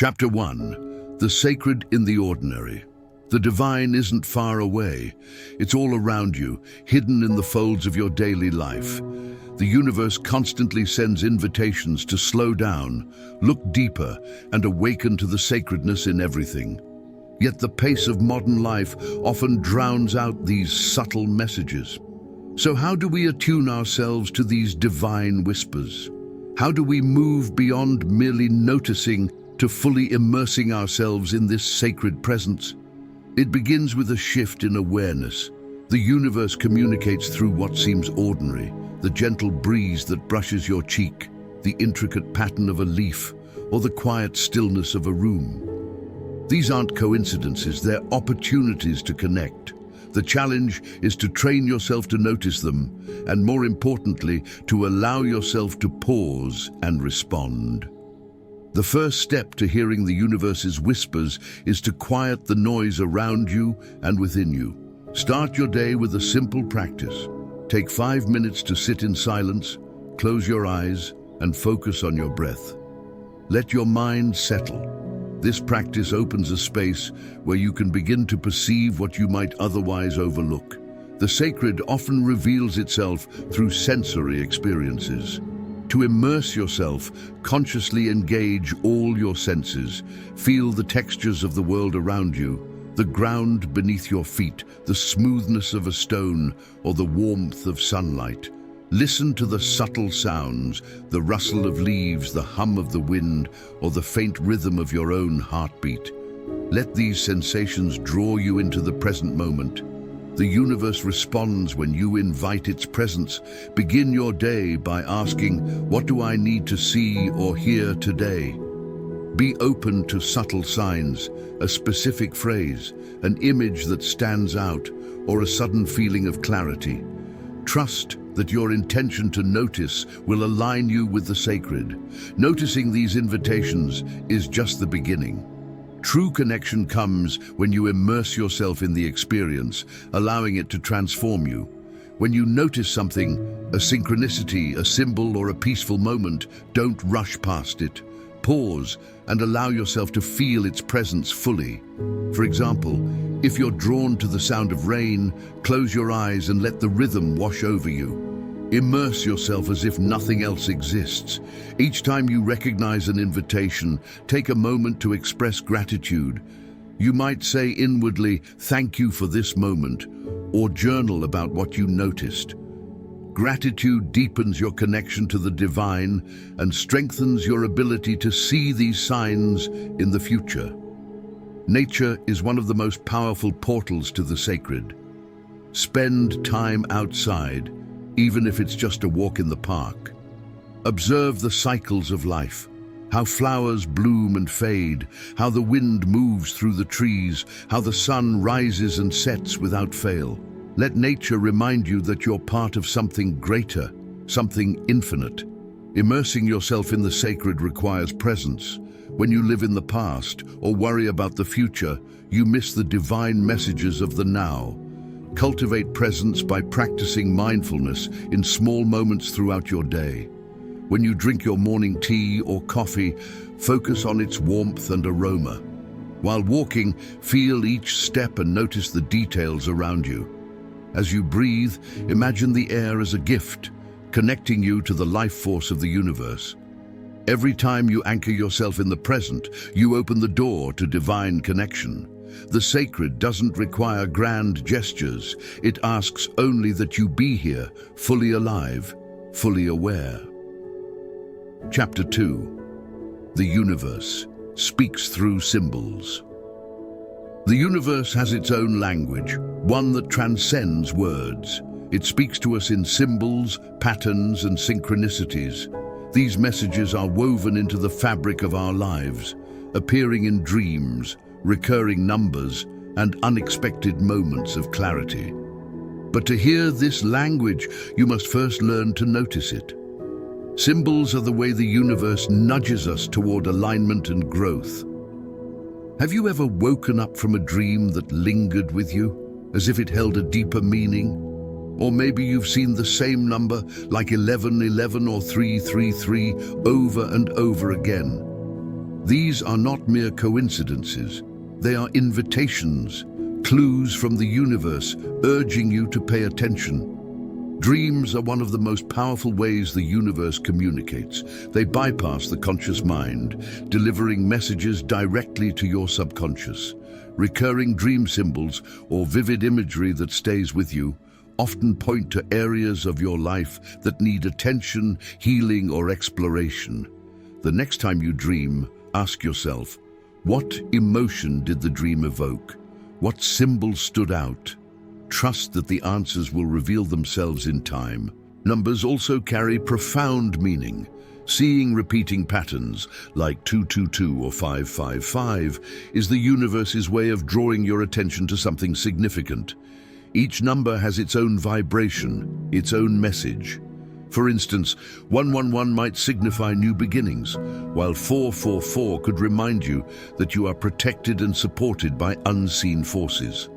Chapter 1. The Sacred in the Ordinary. The divine isn't far away. It's all around you, hidden in the folds of your daily life. The universe constantly sends invitations to slow down, look deeper, and awaken to the sacredness in everything. Yet the pace of modern life often drowns out these subtle messages. So how do we attune ourselves to these divine whispers? How do we move beyond merely noticing to fully immersing ourselves in this sacred presence? It begins with a shift in awareness. The universe communicates through what seems ordinary, the gentle breeze that brushes your cheek, the intricate pattern of a leaf, or the quiet stillness of a room. These aren't coincidences, they're opportunities to connect. The challenge is to train yourself to notice them, and more importantly, to allow yourself to pause and respond. The first step to hearing the universe's whispers is to quiet the noise around you and within you. Start your day with a simple practice. Take 5 minutes to sit in silence, close your eyes, and focus on your breath. Let your mind settle. This practice opens a space where you can begin to perceive what you might otherwise overlook. The sacred often reveals itself through sensory experiences. To immerse yourself, consciously engage all your senses. Feel the textures of the world around you, the ground beneath your feet, the smoothness of a stone, or the warmth of sunlight. Listen to the subtle sounds, the rustle of leaves, the hum of the wind, or the faint rhythm of your own heartbeat. Let these sensations draw you into the present moment. The universe responds when you invite its presence. Begin your day by asking, what do I need to see or hear today? Be open to subtle signs, a specific phrase, an image that stands out, or a sudden feeling of clarity. Trust that your intention to notice will align you with the sacred. Noticing these invitations is just the beginning. True connection comes when you immerse yourself in the experience, allowing it to transform you. When you notice something, a synchronicity, a symbol, or a peaceful moment, don't rush past it. Pause and allow yourself to feel its presence fully. For example, if you're drawn to the sound of rain, close your eyes and let the rhythm wash over you. Immerse yourself as if nothing else exists. Each time you recognize an invitation, take a moment to express gratitude. You might say inwardly, "Thank you for this moment," or journal about what you noticed. Gratitude deepens your connection to the divine and strengthens your ability to see these signs in the future. Nature is one of the most powerful portals to the sacred. Spend time outside, even if it's just a walk in the park. Observe the cycles of life, how flowers bloom and fade, how the wind moves through the trees, how the sun rises and sets without fail. Let nature remind you that you're part of something greater, something infinite. Immersing yourself in the sacred requires presence. When you live in the past or worry about the future, you miss the divine messages of the now. Cultivate presence by practicing mindfulness in small moments throughout your day. When you drink your morning tea or coffee, focus on its warmth and aroma. While walking, feel each step and notice the details around you. As you breathe, imagine the air as a gift, connecting you to the life force of the universe. Every time you anchor yourself in the present, you open the door to divine connection. The sacred doesn't require grand gestures. It asks only that you be here, fully alive, fully aware. Chapter 2. The universe speaks through symbols. The universe has its own language, one that transcends words. It speaks to us in symbols, patterns, and synchronicities. These messages are woven into the fabric of our lives, appearing in dreams, recurring numbers, and unexpected moments of clarity. But to hear this language, you must first learn to notice it. Symbols are the way the universe nudges us toward alignment and growth. Have you ever woken up from a dream that lingered with you, as if it held a deeper meaning? Or maybe you've seen the same number, like 1111 or 333, over and over again. These are not mere coincidences. They are invitations, clues from the universe urging you to pay attention. Dreams are one of the most powerful ways the universe communicates. They bypass the conscious mind, delivering messages directly to your subconscious. Recurring dream symbols or vivid imagery that stays with you often point to areas of your life that need attention, healing, or exploration. The next time you dream, ask yourself, what emotion did the dream evoke? What symbol stood out? Trust that the answers will reveal themselves in time. Numbers also carry profound meaning. Seeing repeating patterns like 222 or 555 is the universe's way of drawing your attention to something significant. Each number has its own vibration, its own message. For instance, 111 might signify new beginnings, while 444 could remind you that you are protected and supported by unseen forces.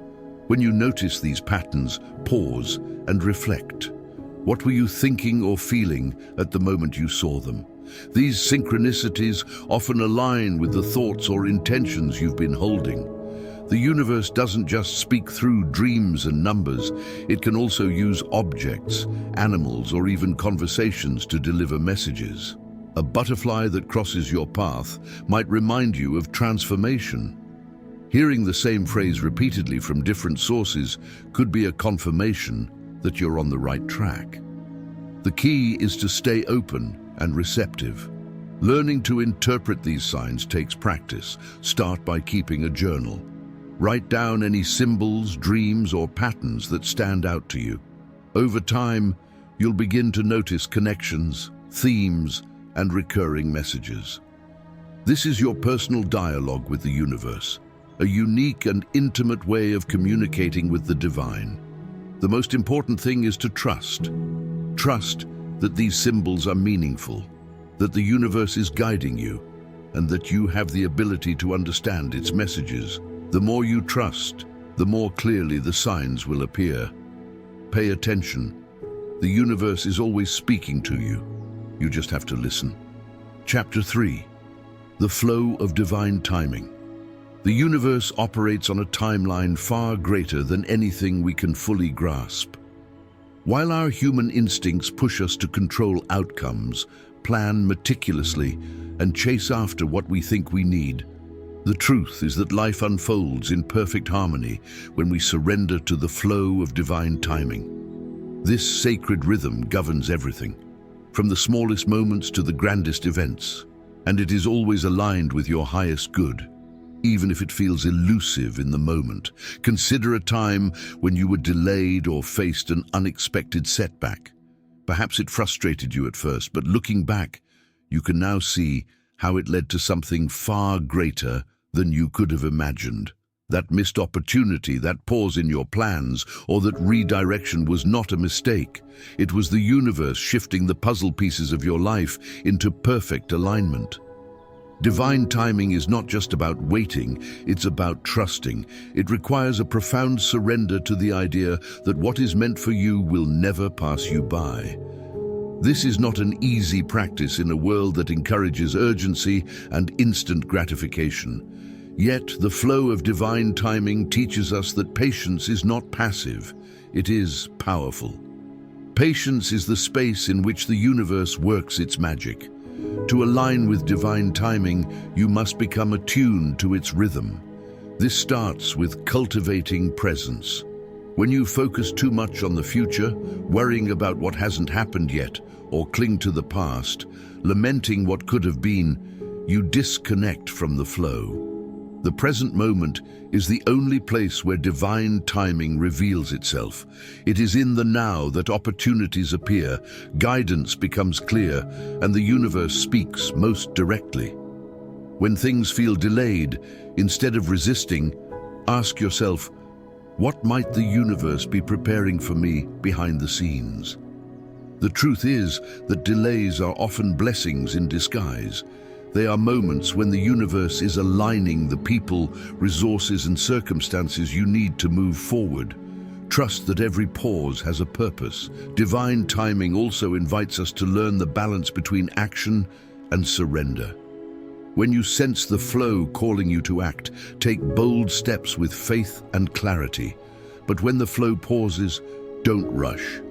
When you notice these patterns, pause and reflect. What were you thinking or feeling at the moment you saw them? These synchronicities often align with the thoughts or intentions you've been holding. The universe doesn't just speak through dreams and numbers, it can also use objects, animals, or even conversations to deliver messages. A butterfly that crosses your path might remind you of transformation. Hearing the same phrase repeatedly from different sources could be a confirmation that you're on the right track. The key is to stay open and receptive. Learning to interpret these signs takes practice. Start by keeping a journal. Write down any symbols, dreams, or patterns that stand out to you. Over time, you'll begin to notice connections, themes, and recurring messages. This is your personal dialogue with the universe, a unique and intimate way of communicating with the divine. The most important thing is to trust. Trust that these symbols are meaningful, that the universe is guiding you, and that you have the ability to understand its messages. The more you trust, the more clearly the signs will appear. Pay attention. The universe is always speaking to you. You just have to listen. Chapter 3. The Flow of Divine Timing. The universe operates on a timeline far greater than anything we can fully grasp. While our human instincts push us to control outcomes, plan meticulously, and chase after what we think we need, the truth is that life unfolds in perfect harmony when we surrender to the flow of divine timing. This sacred rhythm governs everything, from the smallest moments to the grandest events, and it is always aligned with your highest good. Even if it feels elusive in the moment, consider a time when you were delayed or faced an unexpected setback. Perhaps it frustrated you at first, but looking back, you can now see how it led to something far greater than you could have imagined. That missed opportunity, that pause in your plans, or that redirection was not a mistake. It was the universe shifting the puzzle pieces of your life into perfect alignment. Divine timing is not just about waiting, it's about trusting. It requires a profound surrender to the idea that what is meant for you will never pass you by. This is not an easy practice in a world that encourages urgency and instant gratification. Yet the flow of divine timing teaches us that patience is not passive, it is powerful. Patience is the space in which the universe works its magic. To align with divine timing, you must become attuned to its rhythm. This starts with cultivating presence. When you focus too much on the future, worrying about what hasn't happened yet, or cling to the past, lamenting what could have been, you disconnect from the flow. The present moment is the only place where divine timing reveals itself. It is in the now that opportunities appear, guidance becomes clear, and the universe speaks most directly. When things feel delayed, instead of resisting, ask yourself, what might the universe be preparing for me behind the scenes? The truth is that delays are often blessings in disguise. They are moments when the universe is aligning the people, resources, and circumstances you need to move forward. Trust that every pause has a purpose. Divine timing also invites us to learn the balance between action and surrender. When you sense the flow calling you to act, take bold steps with faith and clarity. But when the flow pauses, don't rush.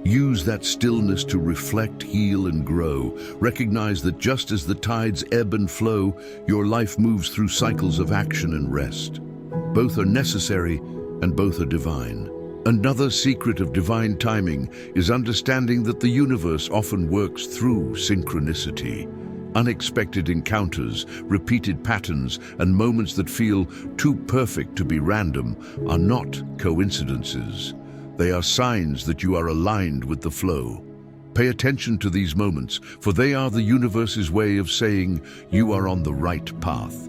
Use that stillness to reflect, heal, and grow. Recognize that just as the tides ebb and flow, your life moves through cycles of action and rest. Both are necessary and both are divine. Another secret of divine timing is understanding that the universe often works through synchronicity. Unexpected encounters, repeated patterns, and moments that feel too perfect to be random are not coincidences. They are signs that you are aligned with the flow. Pay attention to these moments, for they are the universe's way of saying you are on the right path.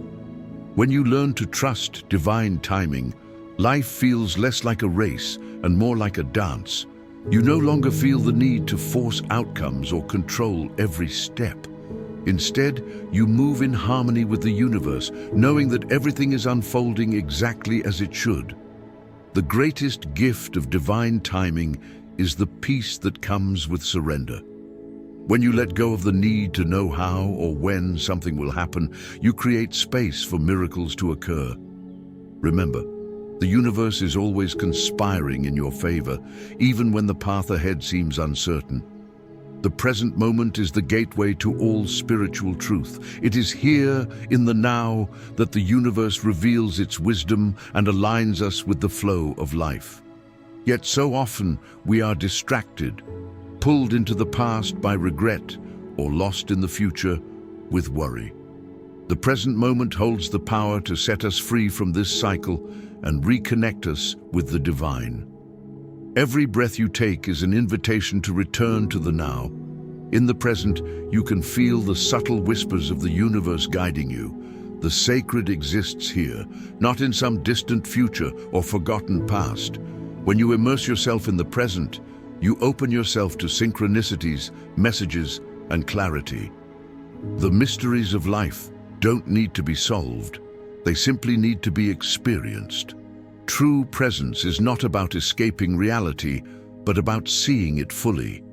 When you learn to trust divine timing, life feels less like a race and more like a dance. You no longer feel the need to force outcomes or control every step. Instead, you move in harmony with the universe, knowing that everything is unfolding exactly as it should. The greatest gift of divine timing is the peace that comes with surrender. When you let go of the need to know how or when something will happen, you create space for miracles to occur. Remember, the universe is always conspiring in your favor, even when the path ahead seems uncertain. The present moment is the gateway to all spiritual truth. It is here, in the now, that the universe reveals its wisdom and aligns us with the flow of life. Yet so often we are distracted, pulled into the past by regret, or lost in the future with worry. The present moment holds the power to set us free from this cycle and reconnect us with the divine. Every breath you take is an invitation to return to the now. In the present, you can feel the subtle whispers of the universe guiding you. The sacred exists here, not in some distant future or forgotten past. When you immerse yourself in the present, you open yourself to synchronicities, messages, and clarity. The mysteries of life don't need to be solved. They simply need to be experienced. True presence is not about escaping reality, but about seeing it fully.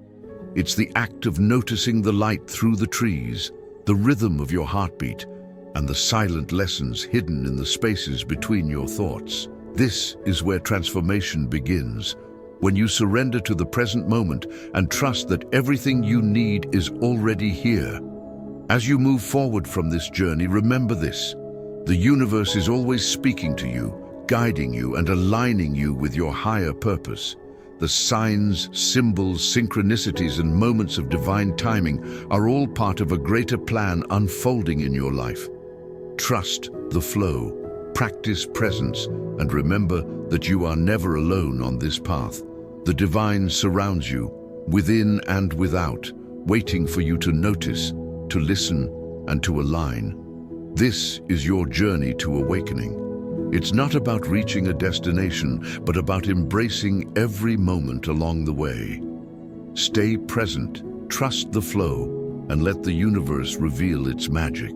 It's the act of noticing the light through the trees, the rhythm of your heartbeat, and the silent lessons hidden in the spaces between your thoughts. This is where transformation begins, when you surrender to the present moment and trust that everything you need is already here. As you move forward from this journey, remember this: the universe is always speaking to you, guiding you and aligning you with your higher purpose. The signs, symbols, synchronicities, and moments of divine timing are all part of a greater plan unfolding in your life. Trust the flow, practice presence, and remember that you are never alone on this path. The divine surrounds you, within and without, waiting for you to notice, to listen, and to align. This is your journey to awakening. It's not about reaching a destination, but about embracing every moment along the way. Stay present, trust the flow, and let the universe reveal its magic.